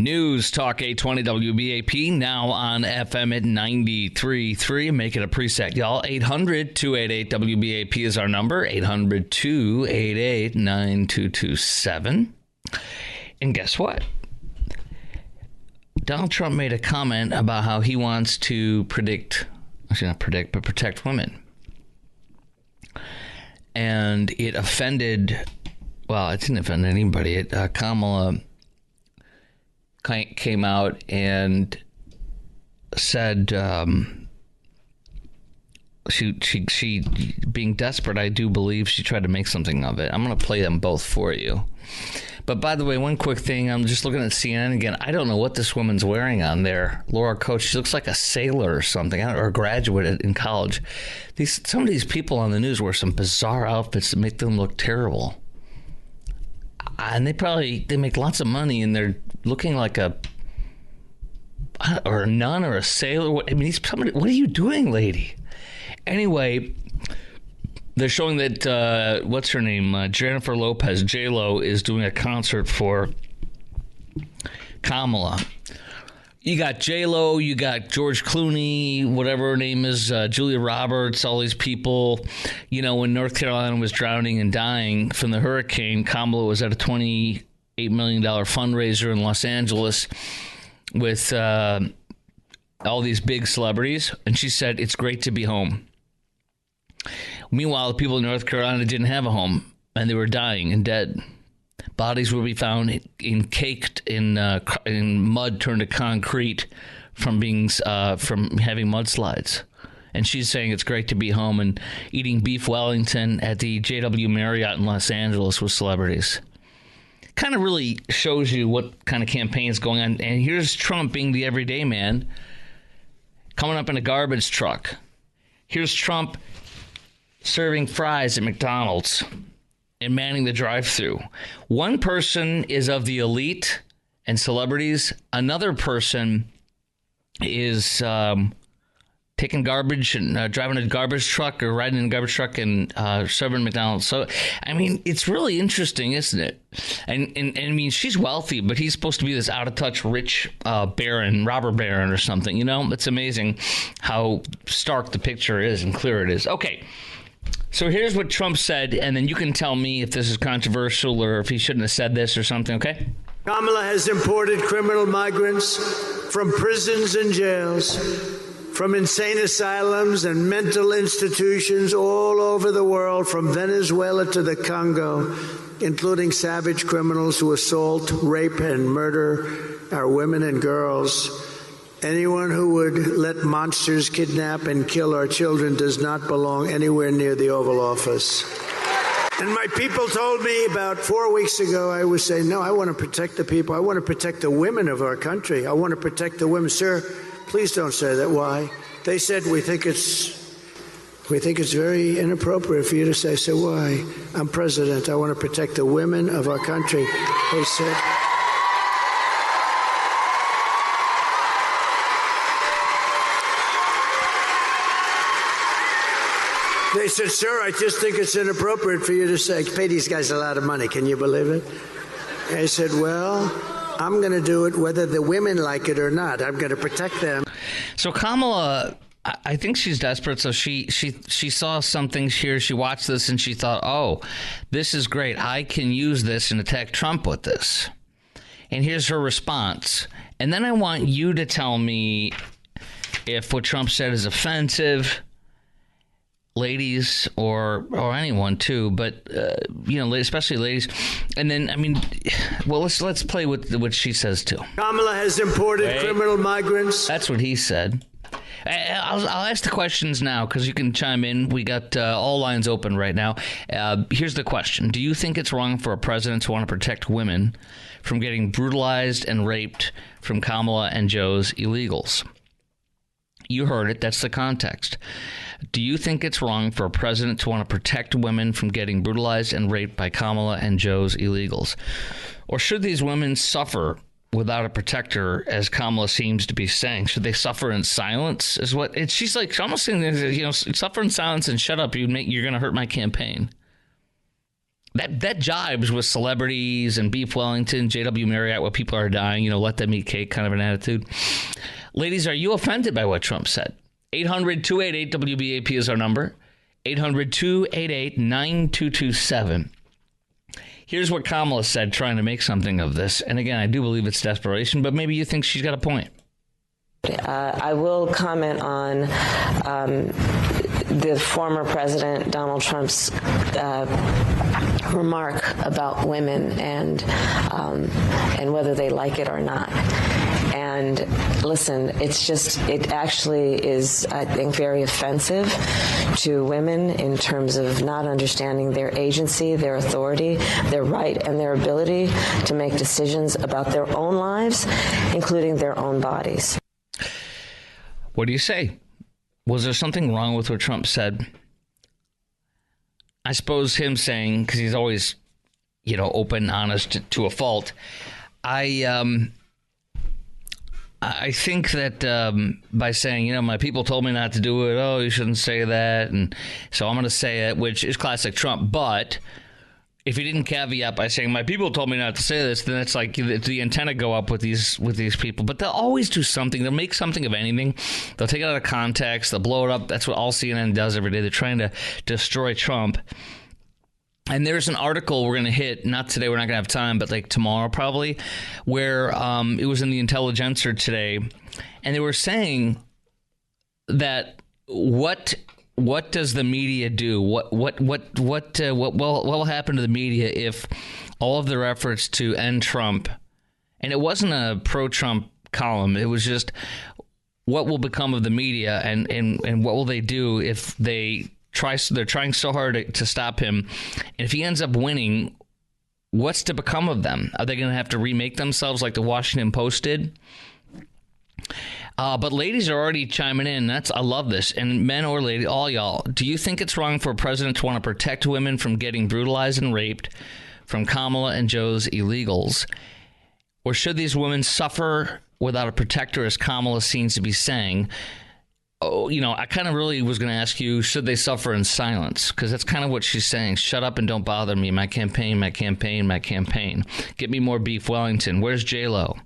News Talk 820 WBAP, now on FM at 93.3. Make it a preset, y'all. 800-288-WBAP is our number. 800-288-9227. And guess what? Donald Trump made a comment about how he wants to protect women. And it offended, well, it didn't offend anybody. Kamala came out and said she being desperate, I do believe she tried to make something of it. I'm going to play them both for you. But by the way, one quick thing, I'm just looking at CNN again. I don't know what this woman's wearing on there. Laura Coach, she looks like a sailor or something, or a graduate in college. Some of these people on the news wear some bizarre outfits that make them look terrible. And they make lots of money, and they're looking like a nun or a sailor. I mean, what are you doing, lady? Anyway, they're showing that, what's her name? Jennifer Lopez, J-Lo, is doing a concert for Kamala. You got J-Lo, you got George Clooney, whatever her name is, Julia Roberts, all these people. You know, when North Carolina was drowning and dying from the hurricane, Kamala was at a $28 million fundraiser in Los Angeles with all these big celebrities. And she said, it's great to be home. Meanwhile, the people in North Carolina didn't have a home, and they were dying and dead. Bodies will be found encaked in mud turned to concrete from having mudslides. And she's saying it's great to be home and eating beef Wellington at the JW Marriott in Los Angeles with celebrities. Kind of really shows you what kind of campaign is going on. And here's Trump being the everyday man, coming up in a garbage truck. Here's Trump serving fries at McDonald's and manning the drive-thru. One person is of the elite and celebrities. Another person is taking garbage and driving a garbage truck or riding in a garbage truck and serving McDonald's. So, I mean, it's really interesting, isn't it? And I mean, she's wealthy, but he's supposed to be this out-of-touch rich baron, robber baron or something. You know, it's amazing how stark the picture is and clear it is. Okay. So here's what Trump said, and then you can tell me if this is controversial or if he shouldn't have said this or something, okay? Kamala has imported criminal migrants from prisons and jails, from insane asylums and mental institutions all over the world, from Venezuela to the Congo, including savage criminals who assault, rape, and murder our women and girls. Anyone who would let monsters kidnap and kill our children does not belong anywhere near the Oval Office. And my people told me about 4 weeks ago, I was saying, no, I want to protect the people. I want to protect the women of our country. I want to protect the women. Sir, please don't say that. Why? They said, we think it's very inappropriate for you to say. So why? I'm president. I want to protect the women of our country. They said... They said, sir, I just think it's inappropriate for you to say, pay these guys a lot of money. Can you believe it? I said, well, I'm going to do it whether the women like it or not. I'm going to protect them. So Kamala, I think she's desperate. So she saw something here. She watched this and she thought, oh, this is great. I can use this and attack Trump with this. And here's her response. And then I want you to tell me if what Trump said is offensive, ladies, or anyone too, but especially ladies. And then, I mean, well, let's play with what she says too. Kamala has imported criminal migrants. That's what he said. I'll ask the questions now because you can chime in. We got all lines open right now. Here's the question: do you think it's wrong for a president to want to protect women from getting brutalized and raped from Kamala and Joe's illegals? You heard it. That's the context. Do you think it's wrong for a president to want to protect women from getting brutalized and raped by Kamala and Joe's illegals? Or should these women suffer without a protector, as Kamala seems to be saying? Should they suffer in silence? Is what she's like almost saying, suffer in silence and shut up. You're going to hurt my campaign. That jibes with celebrities and Beef Wellington, J.W. Marriott, where people are dying, let them eat cake kind of an attitude. Ladies, are you offended by what Trump said? 800-288-WBAP is our number. 800-288-9227. Here's what Kamala said, trying to make something of this. And again, I do believe it's desperation, but maybe you think she's got a point. I will comment on the former President Donald Trump's remark about women and whether they like it or not. And listen, it actually is, I think, very offensive to women in terms of not understanding their agency, their authority, their right, and their ability to make decisions about their own lives, including their own bodies. What do you say? Was there something wrong with what Trump said? I suppose him saying, because he's always, open, honest to a fault. I think that by saying, my people told me not to do it. Oh, you shouldn't say that. And so I'm going to say it, which is classic Trump. But if he didn't caveat by saying, my people told me not to say this, then it's like the antenna go up with these people. But they'll always do something. They'll make something of anything. They'll take it out of context. They'll blow it up. That's what all CNN does every day. They're trying to destroy Trump. And there's an article we're going to hit, not today, we're not going to have time, but like tomorrow probably, where it was in the Intelligencer today. And they were saying that what does the media do? What will happen to the media if all of their efforts to end Trump, and it wasn't a pro-Trump column, it was just what will become of the media and what will they do if they're trying so hard to stop him, and if he ends up winning, what's to become of them? Are they going to have to remake themselves like the Washington Post did? But ladies are already chiming in. I love this. And men or ladies, all y'all, do you think it's wrong for a president to want to protect women from getting brutalized and raped from Kamala and Joe's illegals? Or should these women suffer without a protector, as Kamala seems to be saying? Oh, I kind of really was going to ask you, should they suffer in silence? Because that's kind of what she's saying. Shut up and don't bother me. My campaign, my campaign, my campaign. Get me more Beef Wellington. Where's J-Lo?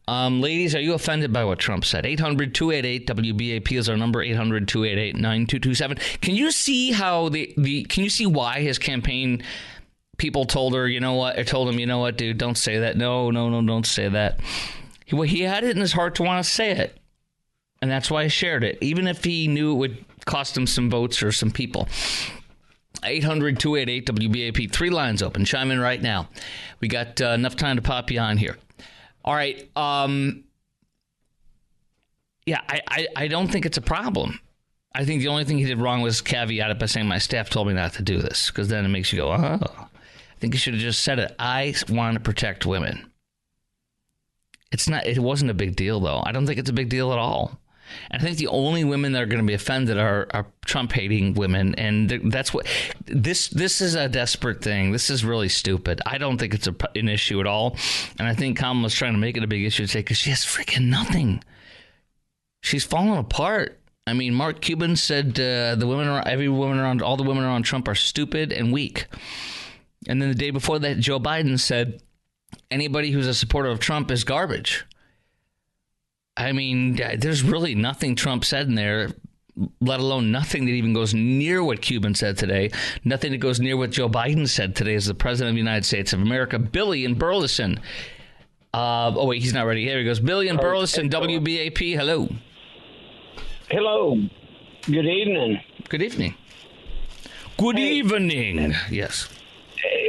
Ladies, are you offended by what Trump said? 800-288-WBAP is our number, 800-288-9227. Can you see how can you see why his campaign people told her, told him, dude, don't say that. No, don't say that. He had it in his heart to want to say it. And that's why I shared it, even if he knew it would cost him some votes or some people. 800-288-WBAP. 3 lines open. Chime in right now. We got enough time to pop you on here. All right. I don't think it's a problem. I think the only thing he did wrong was caveat it by saying my staff told me not to do this, because then it makes you go, oh. I think he should have just said it. I want to protect women. It wasn't a big deal, though. I don't think it's a big deal at all. And I think the only women that are going to be offended are Trump-hating women, and that's what this is a desperate thing. This is really stupid. I don't think it's an issue at all, and I think Kamala's trying to make it a big issue today because she has freaking nothing. She's falling apart. I mean, Mark Cuban said all the women around Trump are stupid and weak, and then the day before that, Joe Biden said anybody who's a supporter of Trump is garbage. I mean, there's really nothing Trump said in there, let alone nothing that even goes near what Cuban said today, nothing that goes near what Joe Biden said today as the president of the United States of America. Billy in Burleson. Wait, he's not ready. Here he goes. Billy in Burleson, WBAP. Hello. Hello. Good evening. Good evening. Good evening. Yes.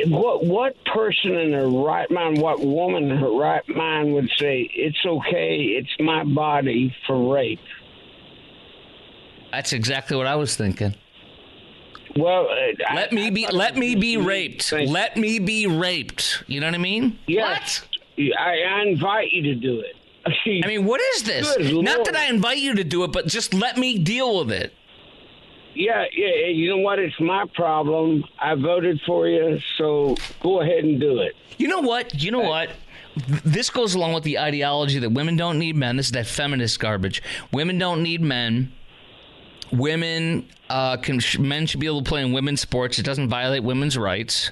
What person in their right mind, what woman in her right mind would say, it's okay, it's my body for rape? That's exactly what I was thinking. Well, let me be raped. Let me be raped. You know what I mean? Yes. What? I invite you to do it. I mean, what is this? Not that I invite you to do it, but just let me deal with it. Yeah, you know what? It's my problem. I voted for you, so go ahead and do it. You know what? This goes along with the ideology that women don't need men. This is that feminist garbage. Women don't need men. Men should be able to play in women's sports. It doesn't violate women's rights.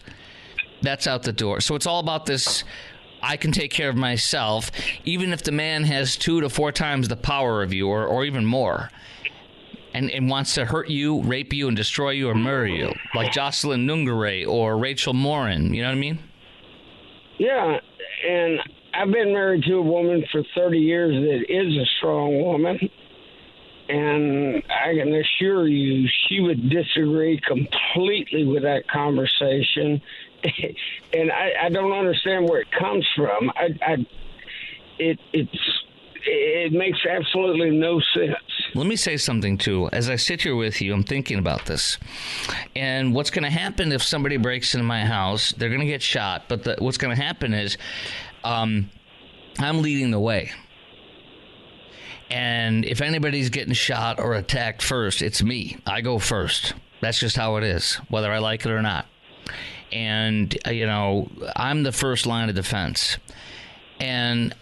That's out the door. So it's all about this. I can take care of myself, even if the man has 2 to 4 times the power of you, or even more, and wants to hurt you, rape you, and destroy you or murder you, like Jocelyn Nungare or Rachel Morin. You know what I mean? Yeah, and I've been married to a woman for 30 years that is a strong woman, and I can assure you she would disagree completely with that conversation. And I don't understand where it comes from. It makes absolutely no sense. Let me say something, too. As I sit here with you, I'm thinking about this. And what's going to happen if somebody breaks into my house, they're going to get shot. But what's going to happen is I'm leading the way. And if anybody's getting shot or attacked first, it's me. I go first. That's just how it is, whether I like it or not. And, I'm the first line of defense. And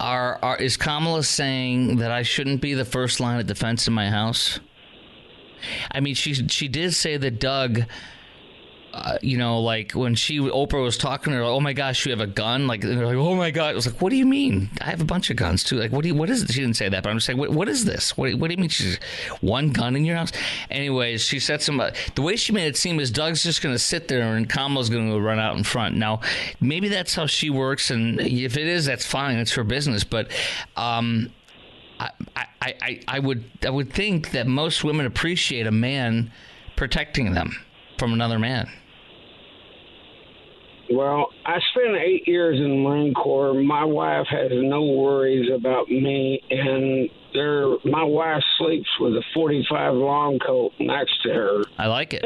is Kamala saying that I shouldn't be the first line of defense in my house? I mean, she did say that Doug, like when Oprah was talking to her, oh my gosh, you have a gun? Like, they're like, oh my God. I was like, what do you mean? I have a bunch of guns too. Like, what is it? She didn't say that, but I'm just saying, what is this? What do you mean she's one gun in your house? Anyways, she said the way she made it seem is Doug's just going to sit there and Kamala's going to run out in front. Now, maybe that's how she works. And if it is, that's fine. It's her business. But, I would think that most women appreciate a man protecting them from another man. Well, I spent 8 years in the Marine Corps. My wife has no worries about me, and my wife sleeps with a .45 long coat next to her. I like it.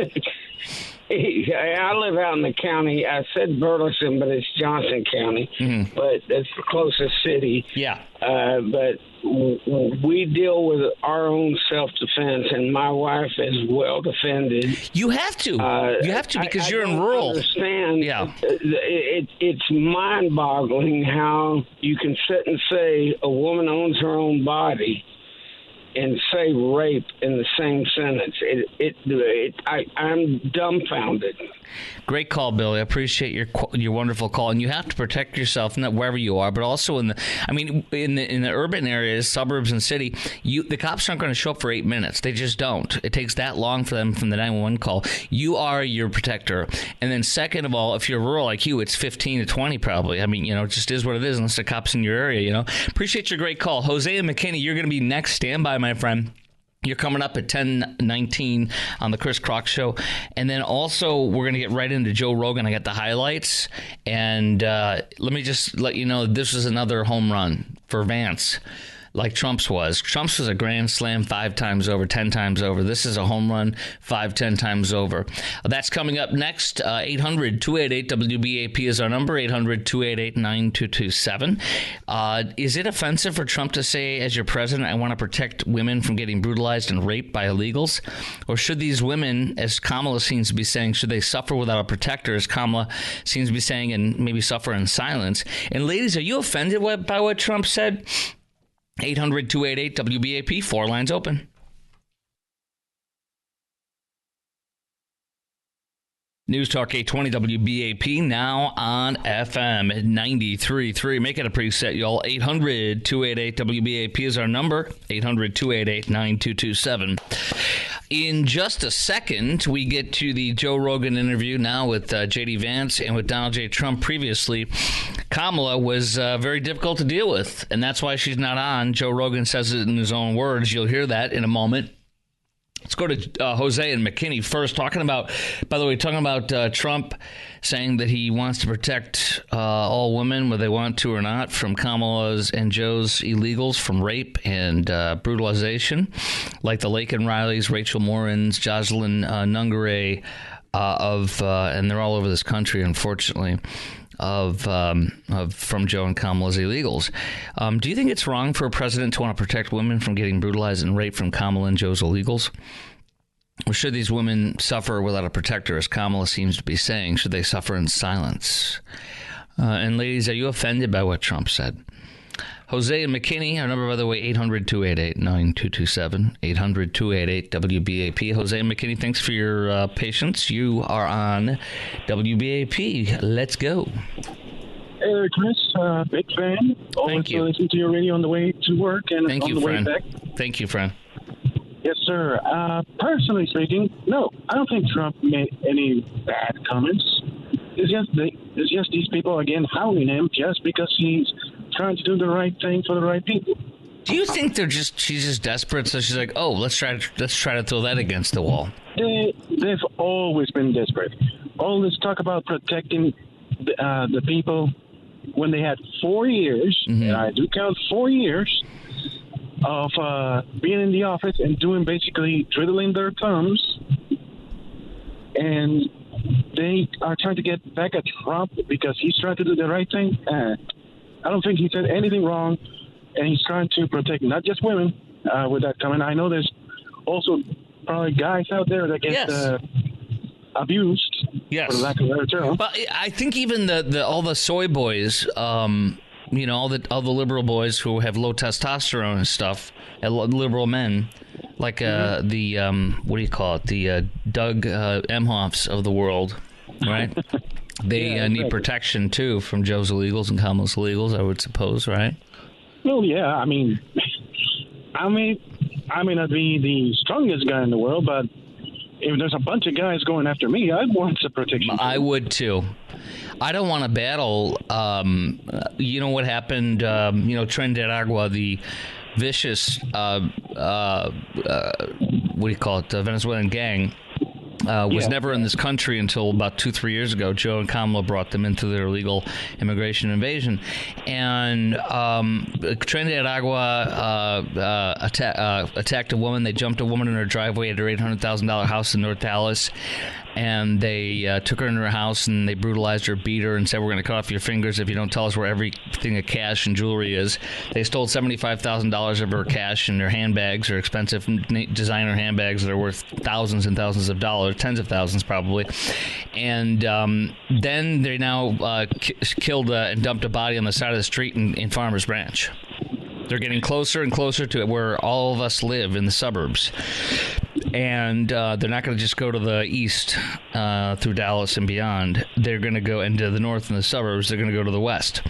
I live out in the county. I said Burleson, but it's Johnson County. Mm-hmm. But it's the closest city. Yeah. But we deal with our own self-defense, and my wife is well defended. You have to. You have to because you're in rural. I understand. Yeah. It's mind-boggling how you can sit and say a woman owns her own body and say rape in the same sentence. I'm dumbfounded. Great call, Billy. I appreciate your wonderful call. And you have to protect yourself, not wherever you are, but also in the urban areas, suburbs, and city. The cops aren't going to show up for 8 minutes. They just don't. It takes that long for them from the 911 call. You are your protector. And then second of all, if you're rural like you, it's 15 to 20 probably. I mean, it just is what it is unless the cops in your area. Appreciate your great call. Jose and McKinney, you're going to be next. Stand by, my friend. You're coming up at 10:19 on the Chris Crock Show. And then also we're going to get right into Joe Rogan. I got the highlights. And let me just let you know, this is another home run for Vance, like Trump's was. Trump's was a grand slam 5 times over, 10 times over. This is a home run 5, 10 times over. That's coming up next. 800-288-WBAP is our number, 800-288-9227. Is it offensive for Trump to say, as your president, I want to protect women from getting brutalized and raped by illegals? Or should these women, as Kamala seems to be saying, should they suffer without a protector, as Kamala seems to be saying, and maybe suffer in silence? And ladies, are you offended by what Trump said? 800-288-WBAP, 4 lines open. News Talk 820 WBAP, now on FM at 93.3. Make it a preset, y'all. 800-288-WBAP is our number. 800-288-9227. In just a second, we get to the Joe Rogan interview now with J.D. Vance and with Donald J. Trump previously. Kamala was very difficult to deal with, and that's why she's not on. Joe Rogan says it in his own words. You'll hear that in a moment. Let's go to Jose and McKinney first. Talking about Trump saying that he wants to protect all women, whether they want to or not, from Kamala's and Joe's illegals, from rape and brutalization, like the Laken Rileys, Rachel Morins, Jocelyn Nungare, and they're all over this country, unfortunately. From Joe and Kamala's illegals. Do you think it's wrong for a president to want to protect women from getting brutalized and raped from Kamala and Joe's illegals? Or should these women suffer without a protector, as Kamala seems to be saying? Should they suffer in silence? And ladies, are you offended by what Trump said? Jose and McKinney, our number, by the way, 800-288-9227, 800-288-WBAP. Jose and McKinney, thanks for your patience. You are on WBAP. Let's go. Hey, Chris, big fan. Always listen to your radio on the way to work and Thank on you, the friend. way back. Thank you, friend. Yes, sir. Personally speaking, no, I don't think Trump made any bad comments. It's just these people, again, hounding him just because he's trying to do the right thing for the right people. Do you think she's just desperate, so she's like, oh, let's try to throw that against the wall? They've always been desperate. All this talk about protecting the people when they had 4 years, and I do count 4 years, of being in the office and doing basically twiddling their thumbs, and they are trying to get back at Trump because he's trying to do the right thing. I don't think he said anything wrong, and he's trying to protect not just women with that comment. I know there's also probably guys out there that get abused, for lack of a better term. But I think even all the soy boys, all the liberal boys who have low testosterone and stuff, liberal men, like what do you call it, the Doug Emhoffs of the world, right? They need protection too from Joe's illegals and Kamala's illegals, I would suppose, right? Well, yeah. I mean, I may not be the strongest guy in the world, but if there's a bunch of guys going after me, I'd want some protection. I would too. I don't want to battle. You know what happened? Trinidad Agua, the vicious, what do you call it? Venezuelan gang. Was never in this country until about 2-3 years ago. Joe and Kamala brought them into their illegal immigration invasion. And Trinidad Agua attacked a woman. They jumped a woman in her driveway at her $800,000 house in North Dallas. And they took her into her house and they brutalized her, beat her, and said, we're going to cut off your fingers if you don't tell us where everything of cash and jewelry is. They stole $75,000 of her cash, and her handbags, her expensive designer handbags that are worth thousands and thousands of dollars, tens of thousands probably. And then they now killed and dumped a body on the side of the street in Farmers Branch. They're getting closer and closer to where all of us live in the suburbs. And they're not going to just go to the east through Dallas and beyond. They're going to go into the north and the suburbs. They're going to go to the west.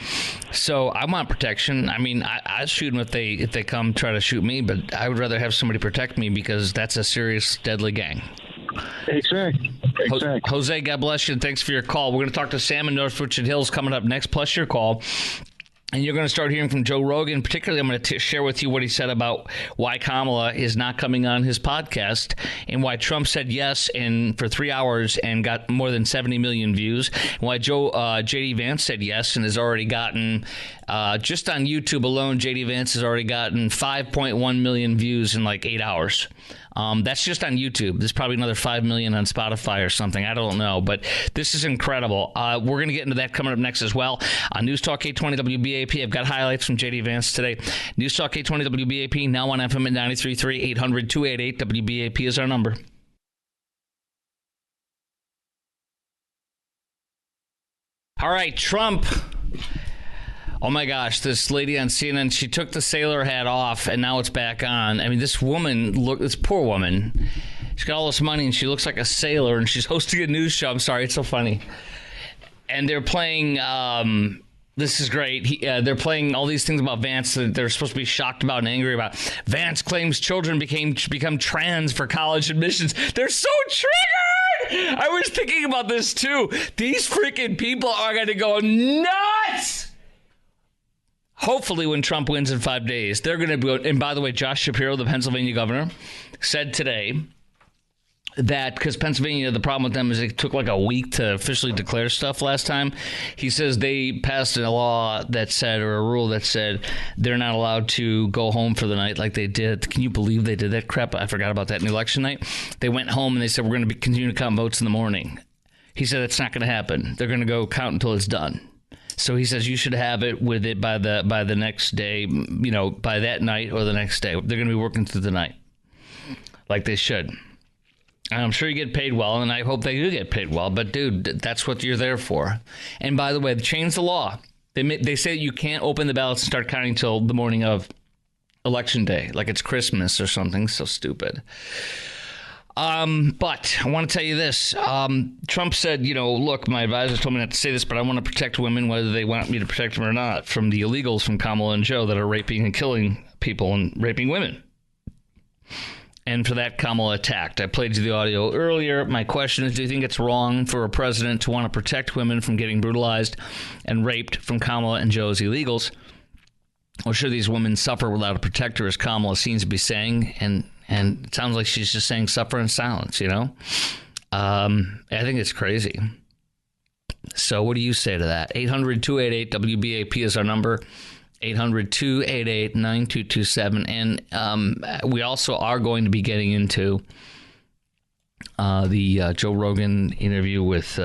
So I want protection. I mean, I'd shoot them if they come try to shoot me, but I would rather have somebody protect me because that's a serious, deadly gang. Exactly. Jose, God bless you, and thanks for your call. We're going to talk to Sam in North Richland Hills coming up next, plus your call. And you're going to start hearing from Joe Rogan. Particularly, I'm going to share with you what he said about why Kamala is not coming on his podcast and why Trump said yes for 3 hours and got more than 70 million views. And why J.D. Vance said yes and has already gotten, just on YouTube alone, J.D. Vance has already gotten 5.1 million views in like 8 hours. That's just on YouTube. There's probably another 5 million on Spotify or something. I don't know, but this is incredible. We're going to get into that coming up next as well. On News Talk 820 WBAP, I've got highlights from J.D. Vance today. News Talk 820 WBAP, now on FM at 93.3, 800-288 WBAP is our number. All right, Trump. Oh, my gosh, this lady on CNN, she took the sailor hat off, and now it's back on. I mean, this poor woman, she's got all this money, and she looks like a sailor, and she's hosting a news show. I'm sorry, it's so funny. And they're playing, this is great, they're playing all these things about Vance that they're supposed to be shocked about and angry about. Vance claims children become trans for college admissions. They're so triggered! I was thinking about this, too. These freaking people are going to go nuts! Hopefully, when Trump wins in 5 days, they're going to go. And by the way, Josh Shapiro, the Pennsylvania governor, said today that because Pennsylvania, the problem with them is it took like a week to officially declare stuff last time. He says they passed a law that said, or a rule that said, they're not allowed to go home for the night like they did. Can you believe they did that crap? I forgot about that in election night. They went home and they said, we're going to continue to count votes in the morning. He said, it's not going to happen. They're going to go count until it's done. So he says you should have it with it by the next day, by that night or the next day. They're going to be working through the night like they should. And I'm sure you get paid well, and I hope they do get paid well. But, dude, that's what you're there for. And by the way, they changed the law. They say you can't open the ballots and start counting till the morning of Election Day, like it's Christmas or something. So stupid. But I want to tell you this. Trump said, look, my advisors told me not to say this, but I want to protect women, whether they want me to protect them or not, from the illegals from Kamala and Joe that are raping and killing people and raping women. And for that, Kamala attacked. I played you the audio earlier. My question is, do you think it's wrong for a president to want to protect women from getting brutalized and raped from Kamala and Joe's illegals? Or should these women suffer without a protector, as Kamala seems to be saying? And it sounds like she's just saying suffer in silence, I think it's crazy. So what do you say to that? 800-288-WBAP is our number. 800-288-9227. And we also are going to be getting into the Joe Rogan interview with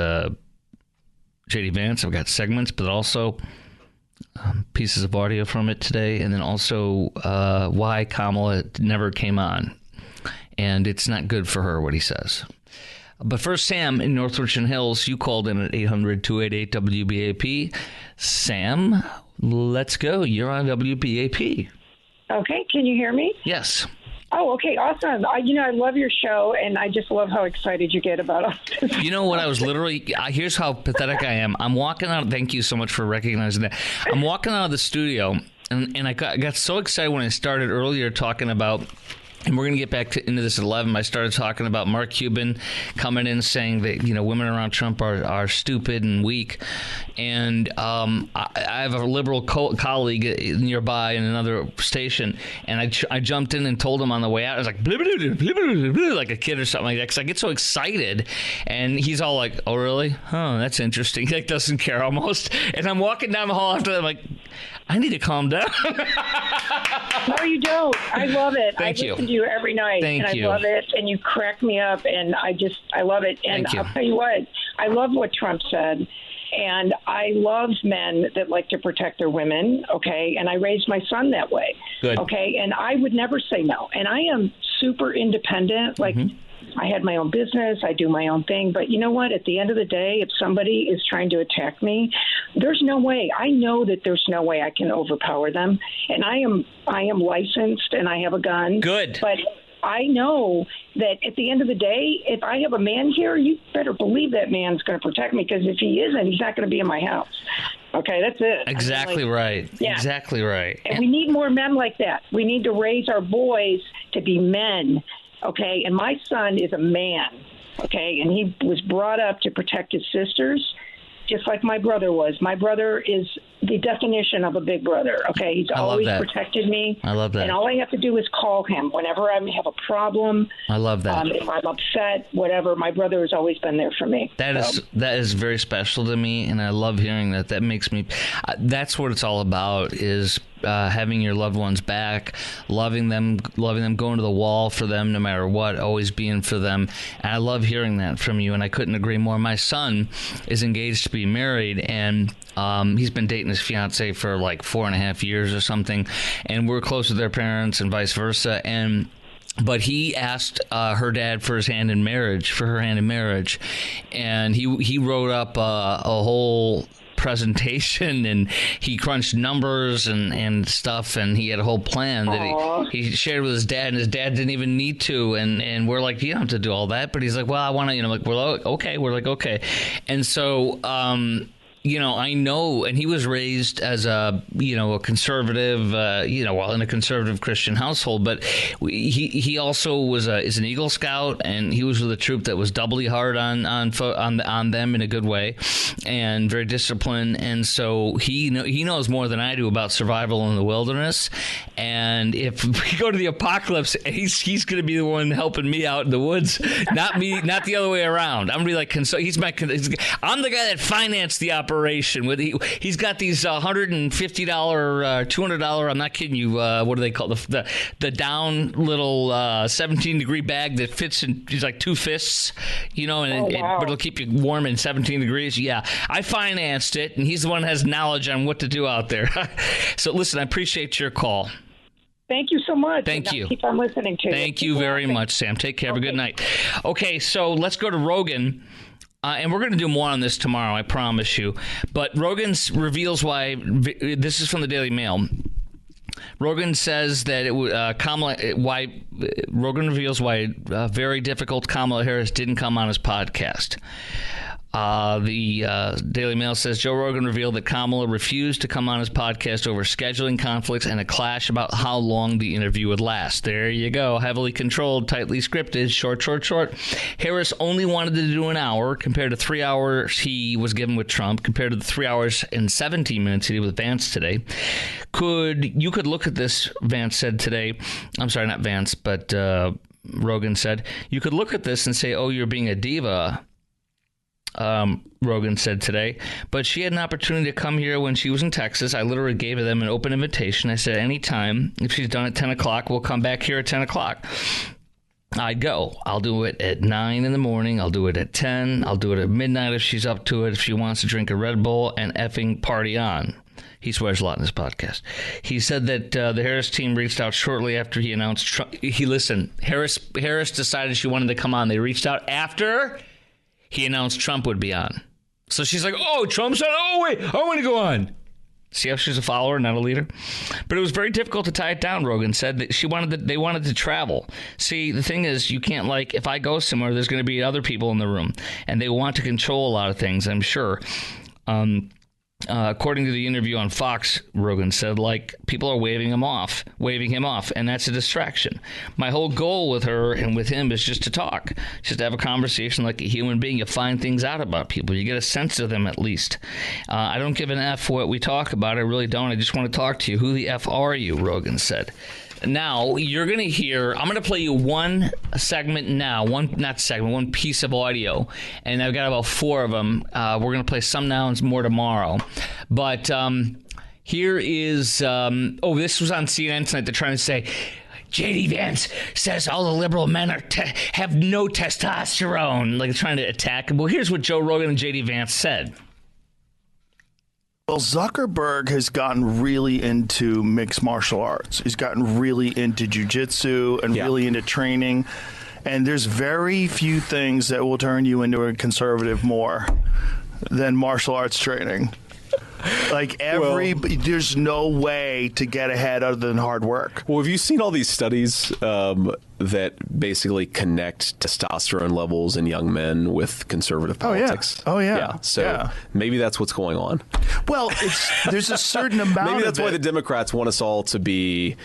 J.D. Vance. I've got segments, but also pieces of audio from it today. And then also why Kamala never came on. And it's not good for her, what he says. But first, Sam in North Richland Hills, you called in at 800-288-WBAP. Sam, let's go. You're on WBAP. Okay. Can you hear me? Yes. Oh, okay. Awesome. I love your show, and I just love how excited you get about all this. You know what? I was literally, here's how pathetic I am. I'm walking out. Thank you so much for recognizing that. I'm walking out of the studio, and I got so excited when I started earlier talking about, and we're going to get back into this at 11. I started talking about Mark Cuban coming in saying that, women around Trump are stupid and weak. And I have a liberal colleague nearby in another station, and I jumped in and told him on the way out. I was like, blah, blah, blah, blah, blah, blah, like a kid or something like that, because I get so excited. And he's all like, oh, really? Oh, that's interesting. He doesn't care almost. And I'm walking down the hall after that, I'm like, I need to calm down. No, you don't. I love it. Thank you. I listen to you every night. Thank and you. I love it. And you crack me up. And I love it. And I'll tell you what, I love what Trump said. And I love men that like to protect their women, okay? And I raised my son that way, Good. Okay? And I would never say no. And I am super independent. Like, I had my own business. I do my own thing. But you know what? At the end of the day, if somebody is trying to attack me, there's no way. I know that there's no way I can overpower them. And I am licensed and I have a gun. Good. But I know that at the end of the day, if I have a man here, you better believe that man's going to protect me, because if he isn't, he's not going to be in my house. Okay, that's it. Exactly right. Yeah. Exactly right. And we need more men like that. We need to raise our boys to be men, okay? And my son is a man, okay? And he was brought up to protect his sisters, just like my brother was. My brother is the definition of a big brother, okay? He's always protected me. I love that. And all I have to do is call him whenever I have a problem. I love that. If I'm upset, whatever, my brother has always been there for me. That is very special to me, and I love hearing that. That makes me that's what it's all about, is having your loved ones back, loving them, going to the wall for them no matter what, always being for them. And I love hearing that from you, and I couldn't agree more. My son is engaged to be married, and he's been dating his fiance for like 4.5 years or something, and we're close with their parents and vice versa. But he asked her dad for her hand in marriage, and he wrote up a whole presentation, and he crunched numbers and stuff, and he had a whole plan that he shared with his dad, and his dad didn't even need to, and we're like, you don't have to do all that, but he's like, well, I want to, like, we're like, okay, and so I know, and he was raised as a conservative, in a conservative Christian household, but he also is an Eagle Scout, and he was with a troop that was doubly hard on them in a good way, and very disciplined, and so he knows more than I do about survival in the wilderness, and if we go to the apocalypse, he's going to be the one helping me out in the woods, not me, not the other way around. I'm going to be like, I'm the guy that financed the operation. He's got these $150, $200. I'm not kidding you. What do they call the down little 17-degree bag that fits in? He's like 2 fists, but it'll keep you warm in 17 degrees. Yeah, I financed it, and he's the one that has knowledge on what to do out there. So listen, I appreciate your call. Thank you so much. Thank you. Keep on listening to you. Thank you very much, Sam. Take care. Have a good night. Okay, so let's go to Rogan. And we're going to do more on this tomorrow, I promise you. But Rogan reveals why. This is from the Daily Mail. Rogan says that Rogan reveals why very difficult Kamala Harris didn't come on his podcast. The Daily Mail says Joe Rogan revealed that Kamala refused to come on his podcast over scheduling conflicts and a clash about how long the interview would last. There you go. Heavily controlled, tightly scripted, short. Harris only wanted to do an hour compared to 3 hours he was given with Trump, compared to the 3 hours and 17 minutes he did with Vance today. You could look at this, Vance said today. I'm sorry, not Vance, but Rogan said. You could look at this and say, oh, you're being a diva. Rogan said today, but she had an opportunity to come here when she was in Texas. I literally gave them an open invitation. I said, anytime, if she's done at 10 o'clock, we'll come back here at 10 o'clock. I'd go. I'll do it at 9 in the morning. I'll do it at 10. I'll do it at midnight if she's up to it, if she wants to drink a Red Bull and effing party on. He swears a lot in his podcast. He said that the Harris team reached out shortly after he announced Trump. Harris decided she wanted to come on. They reached out after he announced Trump would be on. So she's like, oh, Trump's on. Oh, wait, I want to go on. See how she's a follower, not a leader? But it was very difficult to tie it down, Rogan said. That they wanted to travel. See, the thing is, you can't, if I go somewhere, there's going to be other people in the room. And they want to control a lot of things, I'm sure. According to the interview on Fox, Rogan said, people are waving him off, and that's a distraction. My whole goal with her and with him is just to talk, just to have a conversation like a human being. You find things out about people. You get a sense of them at least. I don't give an F what we talk about. I really don't. I just want to talk to you. Who the F are you, Rogan said. Now, you're going to hear, I'm going to play you one segment now, one piece of audio, and I've got about 4 of them. We're going to play some now and more tomorrow. But here is, this was on CNN tonight. They're trying to say, J.D. Vance says all the liberal men have no testosterone, trying to attack him. Well, here's what Joe Rogan and J.D. Vance said. Well, Zuckerberg has gotten really into mixed martial arts. He's gotten really into jiu-jitsu and really into training. And there's very few things that will turn you into a conservative more than martial arts training. There's no way to get ahead other than hard work. Well, have you seen all these studies that basically connect testosterone levels in young men with conservative politics? Oh, yeah. So maybe that's what's going on. Well, there's a certain amount maybe that's of why the Democrats want us all to be,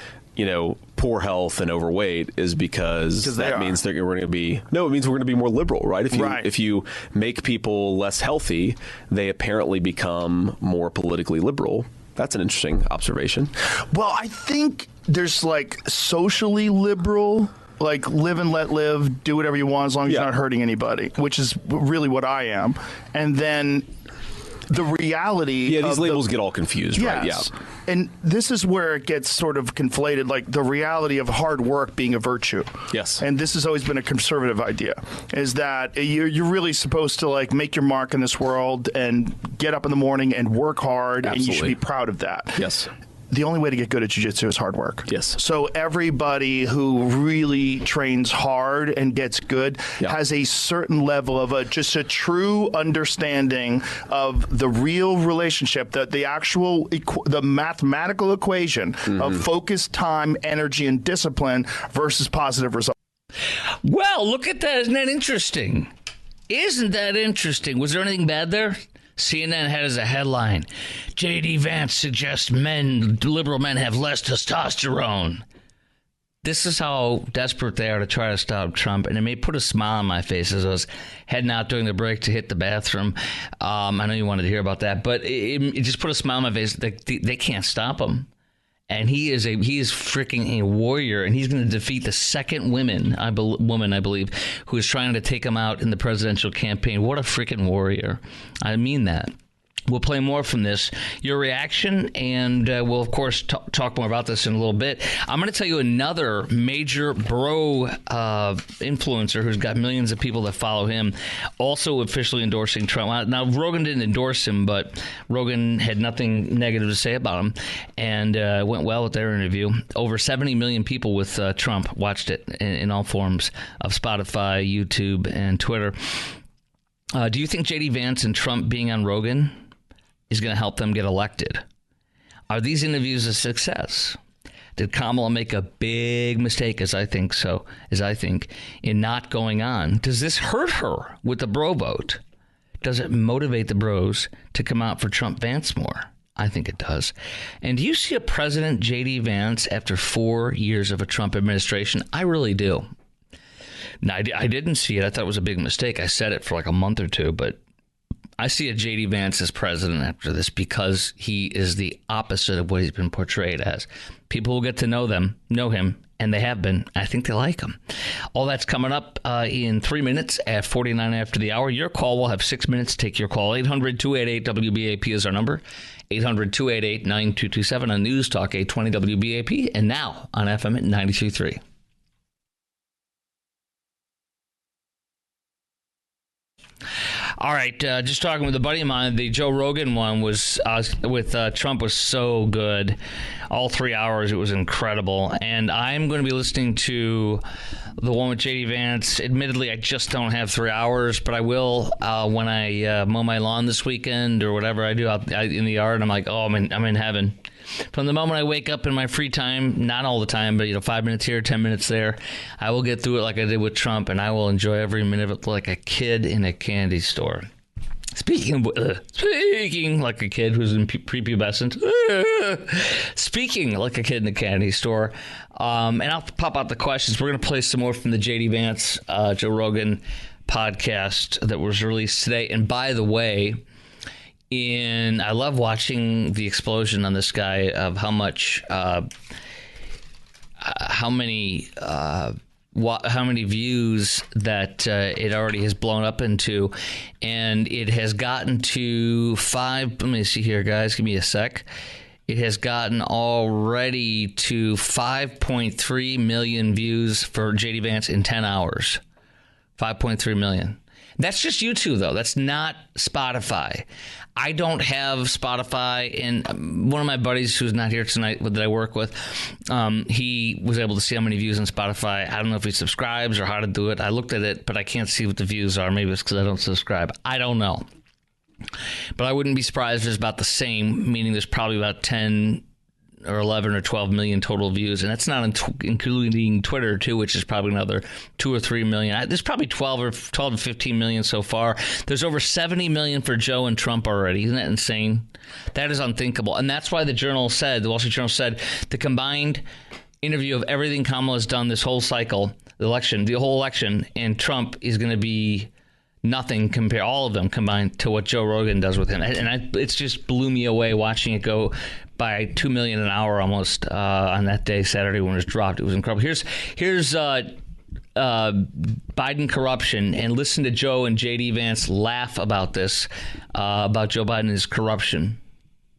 poor health and overweight, is because that means we're going to be it means we're going to be more liberal, right? If you make people less healthy, they apparently become more politically liberal. That's an interesting observation. Well, I think there's socially liberal, live and let live, do whatever you want as long as you're not hurting anybody, which is really what I am. And then the reality these labels get all confused, right? Yeah. And this is where it gets sort of conflated, the reality of hard work being a virtue. Yes. And this has always been a conservative idea, is that you're really supposed to make your mark in this world and get up in the morning and work hard. Absolutely. And you should be proud of that. Yes. The only way to get good at jiu-jitsu is hard work. Yes. So everybody who really trains hard and gets good has a certain level of just a true understanding of the real relationship, the mathematical equation of focus, time, energy, and discipline versus positive results. Well, look at that. Isn't that interesting? Was there anything bad there? CNN had as a headline, J.D. Vance suggests liberal men have less testosterone. This is how desperate they are to try to stop Trump, and it may put a smile on my face as I was heading out during the break to hit the bathroom. I know you wanted to hear about that, but it just put a smile on my face. They can't stop him. And he is freaking a warrior, and he's going to defeat the second woman, I believe, who is trying to take him out in the presidential campaign. What a freaking warrior. I mean that. We'll play more from this, your reaction, and we'll, of course, talk more about this in a little bit. I'm going to tell you another major bro influencer who's got millions of people that follow him, also officially endorsing Trump. Now, Rogan didn't endorse him, but Rogan had nothing negative to say about him, and it went well with their interview. Over 70 million people with Trump watched it in all forms of Spotify, YouTube, and Twitter. Do you think J.D. Vance and Trump being on Rogan is going to help them get elected? Are these interviews a success? Did Kamala make a big mistake, as I think, in not going on? Does this hurt her with the bro vote? Does it motivate the bros to come out for Trump Vance more? I think it does. And do you see a President J.D. Vance after 4 years of a Trump administration? I really do. Now, I didn't see it. I thought it was a big mistake. I said it for like a month or two, but I see a J.D. Vance as president after this because he is the opposite of what he's been portrayed as. People will get to know him, and they have been. I think they like him. All that's coming up in 3 minutes at 49 after the hour. Your call will have 6 minutes to take your call. 800-288-WBAP is our number. 800-288-9227 on News Talk 820 WBAP, and now on FM at 93.3. All right, just talking with a buddy of mine. The Joe Rogan one was with Trump was so good. All 3 hours, it was incredible. And I'm going to be listening to the one with J.D. Vance. Admittedly, I just don't have 3 hours, but I will when I mow my lawn this weekend or whatever I do out in the yard. I'm like, oh, I'm in heaven. From the moment I wake up in my free time, not all the time, but 5 minutes here, 10 minutes there, I will get through it like I did with Trump, and I will enjoy every minute of it like a kid in a candy store. Speaking like a kid who's in prepubescent. Speaking like a kid in a candy store. And I'll pop out the questions. We're going to play some more from the J.D. Vance, Joe Rogan podcast that was released today. And by the way, I love watching the explosion on this guy of how many views that it already has blown up into, and it has gotten to 5. Let me see here, guys. Give me a sec. It has gotten already to 5.3 million views for J.D. Vance in 10 hours. 5.3 million. That's just YouTube, though. That's not Spotify. I don't have Spotify, and one of my buddies who's not here tonight that I work with, he was able to see how many views on Spotify. I don't know if he subscribes or how to do it. I looked at it, but I can't see what the views are. Maybe it's because I don't subscribe. I don't know. But I wouldn't be surprised if it's about the same, meaning there's probably about 10 or 11 or 12 million total views. And that's not including Twitter, too, which is probably another 2 or 3 million. There's probably 12 to 15 million so far. There's over 70 million for Joe and Trump already. Isn't that insane? That is unthinkable. And that's why the Wall Street Journal said, the combined interview of everything Kamala's done this whole cycle, the whole election, and Trump is going to be nothing all of them combined to what Joe Rogan does with him. And it's just blew me away watching it go by 2 million an hour almost on that day, Saturday, when it was dropped. It was incredible. Here's Biden corruption, and listen to Joe and J.D. Vance laugh about this, about Joe Biden and his corruption.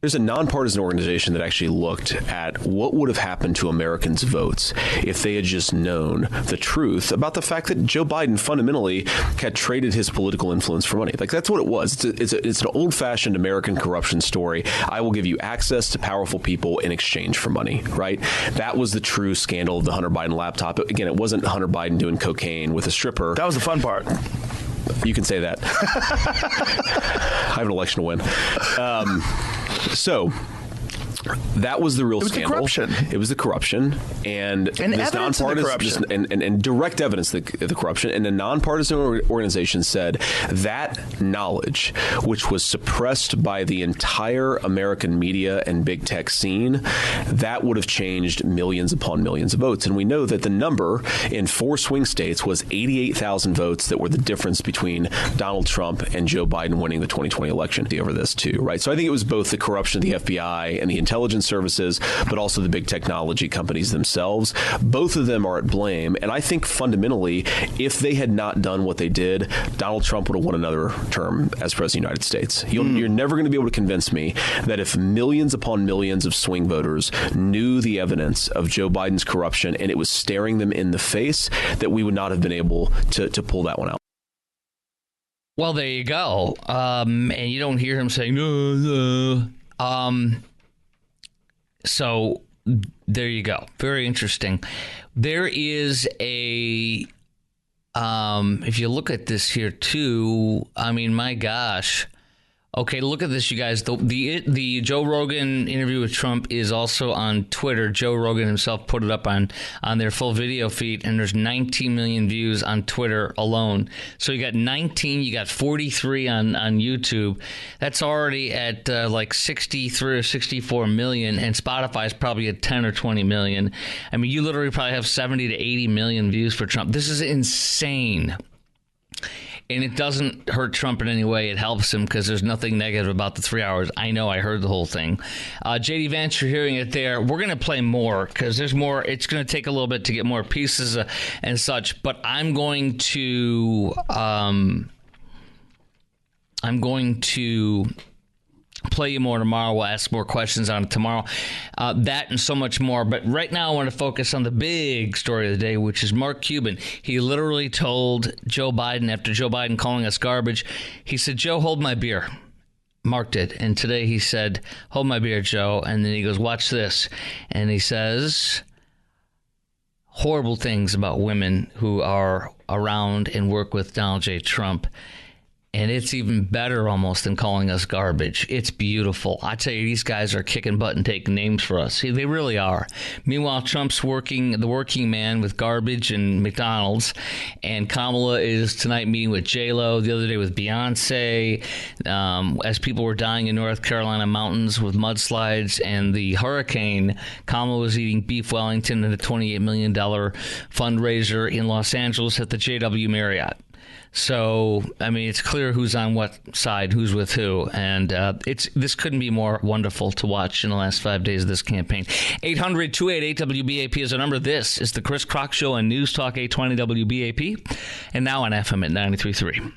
There's a nonpartisan organization that actually looked at what would have happened to Americans' votes if they had just known the truth about the fact that Joe Biden fundamentally had traded his political influence for money. Like, that's what it was. It's an old-fashioned American corruption story. I will give you access to powerful people in exchange for money, right? That was the true scandal of the Hunter Biden laptop. Again, it wasn't Hunter Biden doing cocaine with a stripper. That was the fun part. You can say that. I have an election to win. So that was the real scandal. It was the corruption, and evidence of the corruption, and direct evidence of the corruption. And a nonpartisan organization said that knowledge, which was suppressed by the entire American media and big tech scene, that would have changed millions upon millions of votes. And we know that the number in 4 swing states was 88,000 votes that were the difference between Donald Trump and Joe Biden winning the 2020 election over this too, right? So I think it was both the corruption of the FBI and the intelligence services, but also the big technology companies themselves. Both of them are at blame. And I think fundamentally, if they had not done what they did, Donald Trump would have won another term as president of the United States. You're never going to be able to convince me that if millions upon millions of swing voters knew the evidence of Joe Biden's corruption and it was staring them in the face, that we would not have been able to pull that one out. Well, there you go. And you don't hear him saying, no. So there you go. Very interesting. There is a if you look at this here too, I mean, my gosh. Okay, look at this, you guys. The Joe Rogan interview with Trump is also on Twitter. Joe Rogan himself put it up on their full video feed, and there's 19 million views on Twitter alone. So you got 19, you got 43 on YouTube. That's already at like 63 or 64 million, and Spotify is probably at 10 or 20 million. I mean, you literally probably have 70 to 80 million views for Trump. This is insane. And it doesn't hurt Trump in any way. It helps him because there's nothing negative about the 3 hours. I know, I heard the whole thing. JD Vance, you're hearing it there. We're going to play more because there's more. It's going to take a little bit to get more pieces and such. But I'm going to play you more tomorrow. We'll ask more questions on it tomorrow. That and so much more. But right now I want to focus on the big story of the day, which is Mark Cuban. He literally told Joe Biden, after Joe Biden calling us garbage, he said, "Joe, hold my beer." Mark did. And today he said, "Hold my beer, Joe." And then he goes, "Watch this." And he says horrible things about women who are around and work with Donald J. Trump. And it's even better almost than calling us garbage. It's beautiful. I tell you, these guys are kicking butt and taking names for us. They really are. Meanwhile, Trump's the working man with garbage and McDonald's. And Kamala is tonight meeting with J-Lo, the other day with Beyonce. As people were dying in North Carolina mountains with mudslides and the hurricane, Kamala was eating beef Wellington at a $28 million fundraiser in Los Angeles at the JW Marriott. So, I mean, it's clear who's on what side, who's with who, and this couldn't be more wonderful to watch in the last 5 days of this campaign. 800-288-WBAP is our number. This is the Chris Crock Show on News Talk 820 WBAP, and now on FM at 93.3.